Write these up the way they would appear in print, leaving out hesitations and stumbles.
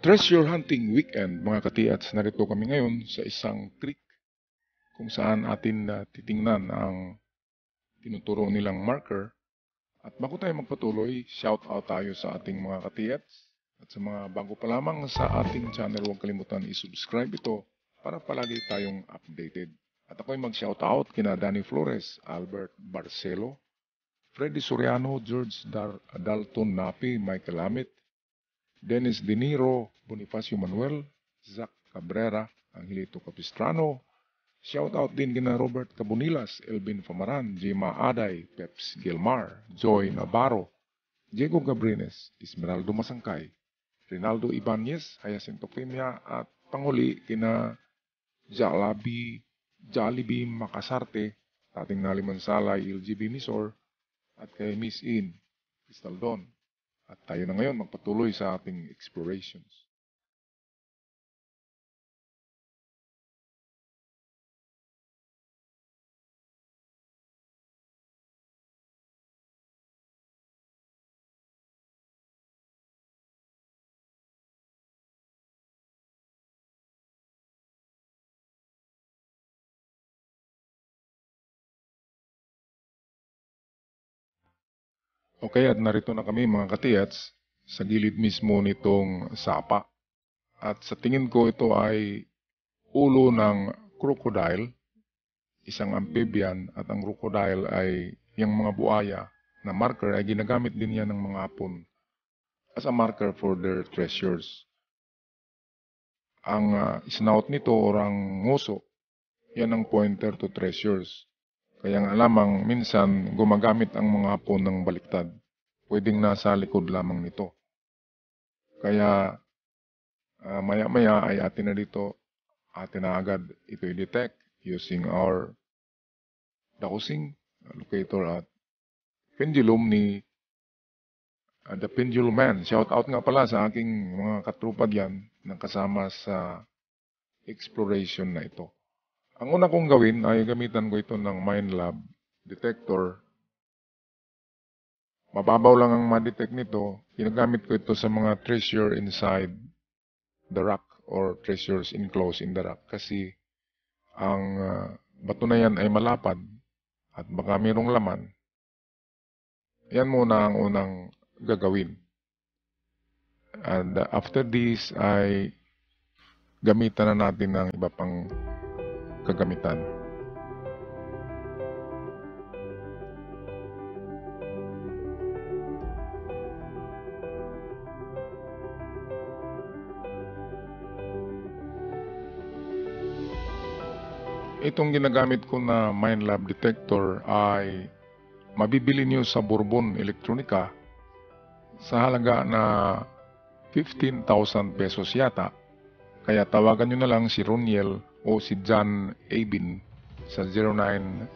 Treasure Hunting Weekend, mga katiats, narito kami ngayon sa isang creek kung saan atin titingnan ang tinuturo nilang marker. At bago tayo magpatuloy, shout out tayo sa ating mga katiats. At sa mga bago pa lamang sa ating channel, huwag kalimutan i-subscribe ito para palagi tayong updated. At ako'y mag-shout out kina Danny Flores, Albert Barcelo, Freddy Soriano, George Dalton Napi, Michael Amit, Dennis De Niro, Bonifacio Manuel, Zach Cabrera, Angelito Capistrano. Shoutout din kina Robert Cabunilas, Elvin Famaran, Jima Aday, Peps Gilmar, Joy Navarro, Diego Gabrines, Esmeraldo Masangkay, Rinaldo Ibanez, Jacinto Femia, at panghuli kina Jollibee Makasarte, Tating Naliman Salay, LGB Misor, at kay Miss In, Crystal Don. At tayo na ngayon magpatuloy sa ating explorations. Okay, at narito na kami mga katiyats sa gilid mismo nitong sapa. At sa tingin ko ito ay ulo ng crocodile, isang amphibian, at ang crocodile ay yung mga buaya na marker ay ginagamit din yan ng mga Hapon as a marker for their treasures. Ang snout nito o ang nguso, yan ang pointer to treasures. Kaya nga lamang minsan gumagamit ang mga Hapon ng baliktad. Pwedeng nasa likod lamang nito. Kaya maya-maya ay atin na dito, atin na agad ito i-detect using our dowsing locator at pendulum ni The Pendulum Man. Shout out nga pala sa aking mga katrupa diyan na kasama sa exploration na ito. Ang una kong gawin ay gamitan ko ito ng Minelab detector. Mababaw lang ang ma-detect nito. Ginagamit ko ito sa mga treasure inside the rock or treasures enclosed in the rock kasi ang bato na yan ay malapad at baka mayroong laman. Yan muna ang unang gagawin. And after this ay gamitan na natin ng iba pang kagamitan. Itong ginagamit ko na Minelab detector ay mabibili niyo sa Bourbon Electronica sa halaga na 15,000 pesos yata. Kaya tawagan nyo na lang si Roniel o si John Abin sa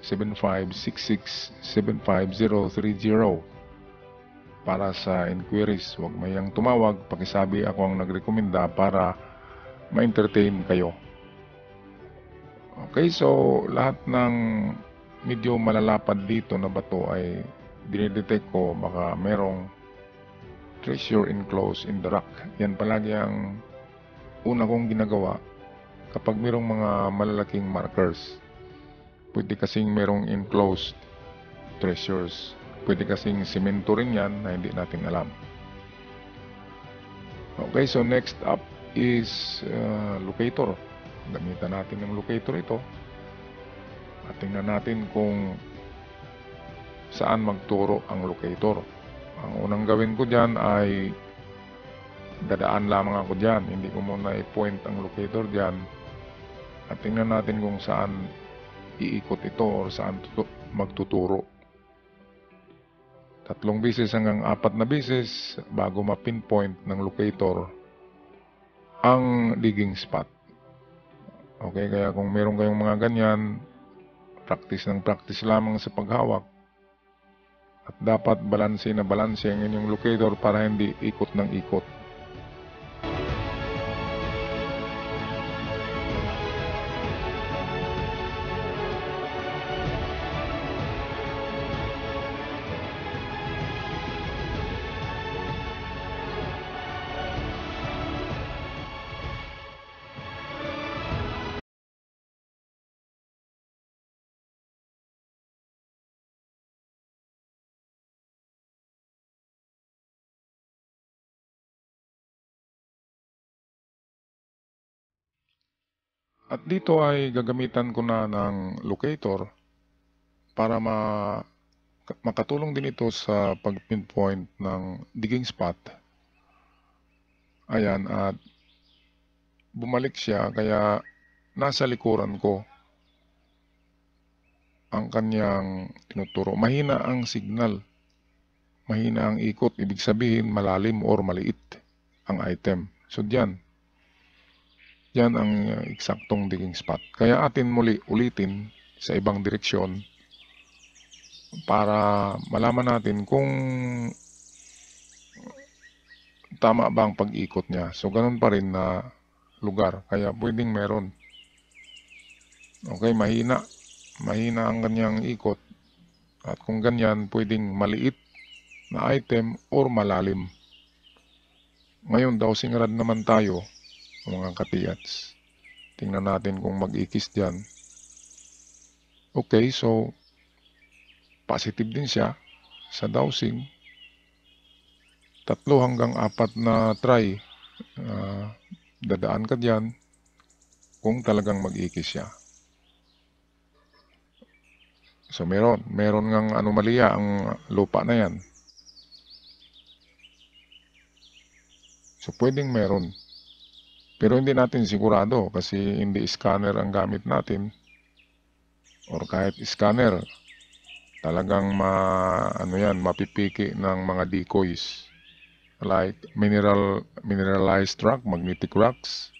0975-66-75030 para sa inquiries. Huwag mayang tumawag, pakisabi ako ang nagrekomenda para ma-entertain kayo. Okay, so lahat ng medyo malalapad dito na bato ay dinidetect ko baka merong treasure enclosed in the rock. Yan palagi ang una kong ginagawa kapag merong mga malalaking markers. Pwede kasing merong enclosed treasures. Pwede kasing semento rin yan na hindi natin alam. Okay, so next up is locator. Gamitan natin ng locator ito. At tingnan natin kung saan magturo ang locator. Ang unang gawin ko dyan ay dadaan lamang ako dyan. Hindi ko muna i-point ang locator dyan. At tingnan natin kung saan iikot ito or saan magtuturo. 3 beses hanggang 4 na beses bago ma-pinpoint ng locator ang digging spot. Okay, kaya kung meron kayong mga ganyan, practice ng practice lamang sa paghawak. At dapat balanse na balanse ang inyong locator para hindi ikot ng ikot. At dito ay gagamitan ko na ng locator para makatulong din ito sa pag-pinpoint ng digging spot. Ayan, at bumalik siya kaya nasa likuran ko ang kanyang tinuturo. Mahina ang signal. Mahina ang ikot. Ibig sabihin malalim or maliit ang item. So diyan ang eksaktong digging spot. Kaya atin muli ulitin sa ibang direksyon para malaman natin kung tama ba ang pag-ikot niya. So ganun pa rin na lugar. Kaya pwedeng meron. Okay, mahina. Mahina ang kanyang ikot. At kung ganyan, pwedeng maliit na item or malalim. Ngayon, dowsing rod naman tayo, mga katiyats. Tingnan natin kung mag-ikis dyan. Okay, so positive din siya sa dowsing. 3 hanggang 4 na try. Dadaan ka dyan kung talagang mag-ikis siya. So meron ngang anomalya ang lupa na yan. So pwedeng meron. Pero hindi natin sigurado kasi hindi scanner ang gamit natin. Or kahit scanner, talagang mapipiki ng mga decoys. Like mineralized rock, magnetic rocks,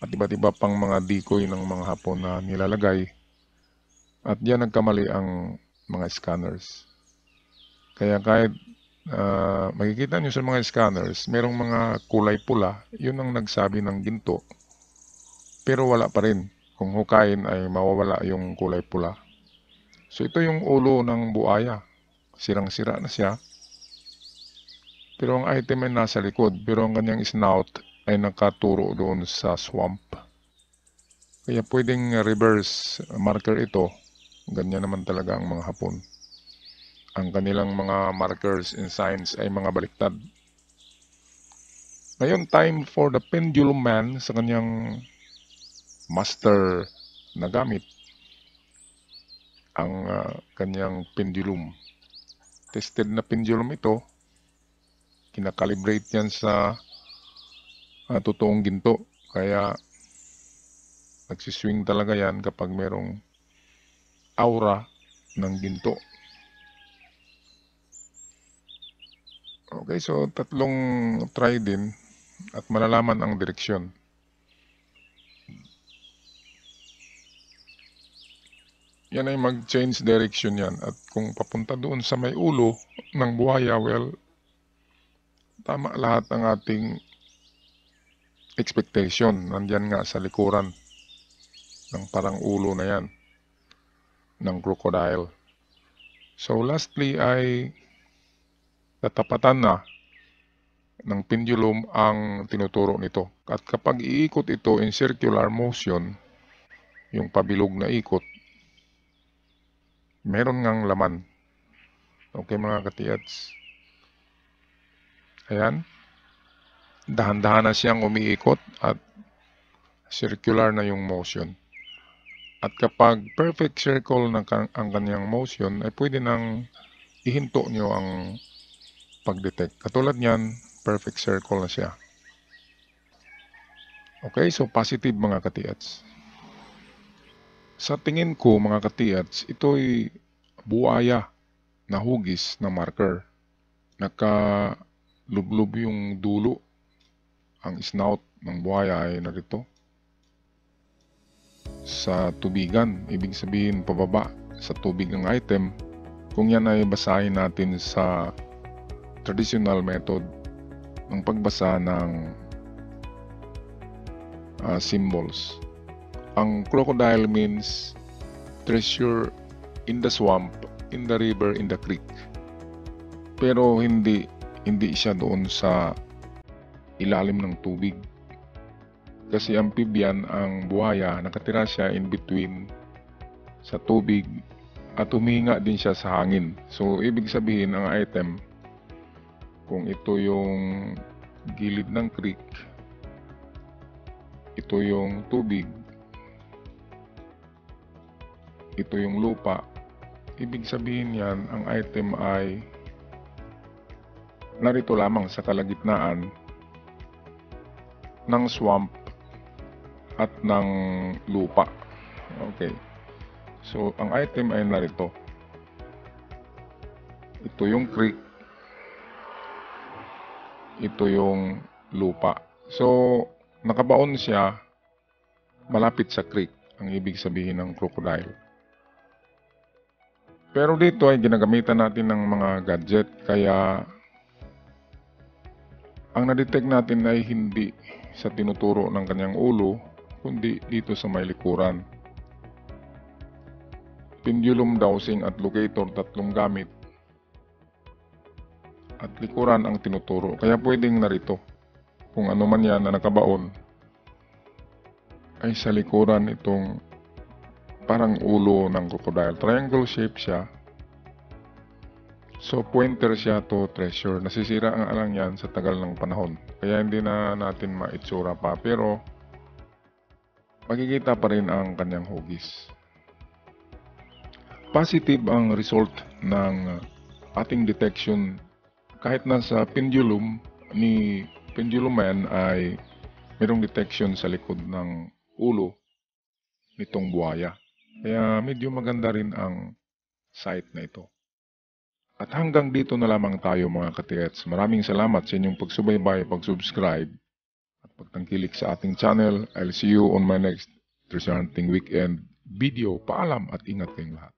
at iba't iba pang mga decoy ng mga Hapon na nilalagay. At diyan nagkamali ang mga scanners. Kaya kahit makikita nyo sa mga scanners, merong mga kulay pula, yun ang nagsabi ng ginto. Pero wala pa rin. Kung hukayin ay mawawala yung kulay pula. So ito yung ulo ng buaya. Sirang-sira na siya. Pero ang item ay nasa likod. Pero ang kanyang snout ay nakaturo doon sa swamp. Kaya pwedeng reverse marker ito. Ganyan naman talaga ang mga Hapon. Ang kanilang mga markers and signs ay mga baliktad. Ngayon, time for the pendulum man sa kanyang master na gamit. Ang kanyang pendulum. Tested na pendulum ito. Kinakalibrate yan sa totoong ginto. Kaya nagsiswing talaga yan kapag merong aura ng ginto. Okay, so 3 try din at malalaman ang direksyon. Yan ay mag-change direction yan. At kung papunta doon sa may ulo ng buhaya, well, tama lahat ng ating expectation. Nandyan nga sa likuran ng parang ulo na yan ng crocodile. So lastly ay tatapatan na ng pendulum ang tinuturo nito. At kapag iikot ito in circular motion, yung pabilog na ikot, meron ngang laman. Okay mga katiyats. Ayan. Dahan-dahan na siyang umiikot at circular na yung motion. At kapag perfect circle na ang kanyang motion, ay pwede nang ihinto nyo ang pag-detect. Katulad niyan, perfect circle na siya. Okay, so positive mga katiyats. Sa tingin ko mga katiyats, ito'y buaya na hugis na marker. Nakalublob yung dulo. Ang snout ng buhaya ay narito sa tubigan. Ibig sabihin pababa sa tubig ng item. Kung yan ay basahin natin sa traditional method ng pagbasa ng symbols. Ang crocodile means treasure in the swamp, in the river, in the creek. Pero hindi siya doon sa ilalim ng tubig. Kasi amphibian ang buhaya, nakatira siya in between sa tubig at humihinga din siya sa hangin. So, ibig sabihin ang item, kung ito yung gilid ng creek, ito yung tubig, ito yung lupa, ibig sabihin yan, ang item ay narito lamang sa kalagitnaan ng swamp at ng lupa. Okay. So, ang item ay narito. Ito yung creek. Ito yung lupa. So, nakabaon siya malapit sa creek, ang ibig sabihin ng crocodile. Pero dito ay ginagamitan natin ng mga gadget, kaya ang nadetect natin ay hindi sa tinuturo ng kanyang ulo, kundi dito sa may likuran. Pendulum dowsing at locator, tatlong gamit. At likuran ang tinuturo, kaya pwedeng narito. Kung ano man yan na nakabaon, ay sa likuran itong parang ulo ng crocodile. Triangle shape siya. So, pointer siya to treasure. Nasisira ang alang yan sa tagal ng panahon. Kaya hindi na natin maitsura pa. Pero, makikita pa rin ang kanyang hugis. Positive ang result ng ating detection kahit nasa pendulum ni pendulum man ay mayroong detection sa likod ng ulo nitong buhaya. Kaya medyo maganda rin ang site na ito. At hanggang dito na lamang tayo mga ka-TX. Maraming salamat sa inyong pagsubaybay, pag-subscribe at pagtangkilik sa ating channel. I'll see you on my next Treasure Hunting Weekend video. Paalam at ingat kayong lahat.